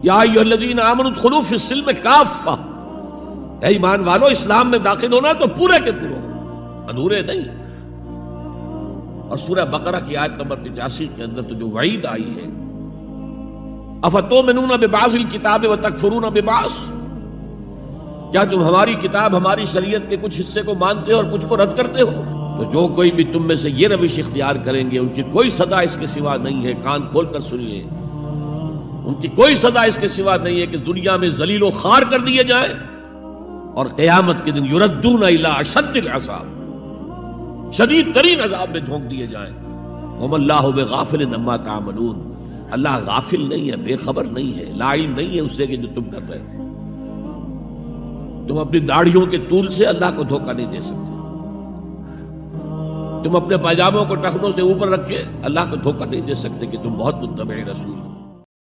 یا ایھا الذین آمنوا ادخلوا فی السلم کافہ، اے ایمان والو اسلام میں داخل ہونا تو پورے کے پورے ہو، ادھورے نہیں۔ اور سورہ بقرہ کی آیت نمبر 85 کے اندر تو جو وعید آئی ہے، افتؤمنون ببعض الکتاب وتکفرون ببعض، کیا تم ہماری کتاب ہماری شریعت کے کچھ حصے کو مانتے ہو اور کچھ کو رد کرتے ہو؟ تو جو کوئی بھی تم میں سے یہ روش اختیار کریں گے ان کی کوئی سزا اس کے سوا نہیں ہے، کان کھول کر سنیے، ان کی کوئی سزا اس کے سوا نہیں ہے کہ دنیا میں ذلیل و خوار کر دیے جائیں اور قیامت کے دن یردون الی اشد العذاب، شدید ترین عذاب میں جھونک دیے جائیں۔ وما اللہ بغافل عما تعملون، اللہ غافل نہیں ہے، بے خبر نہیں ہے، لا علم نہیں ہے اس سے کہ جو تم کر رہے ہو۔ تم اپنی داڑھیوں کے طول سے اللہ کو دھوکہ نہیں دے سکتے، تم اپنے پاجاموں کو ٹخنوں سے اوپر رکھ کے اللہ کو دھوکہ نہیں دے سکتے کہ تم بہت متبع رسول ہو۔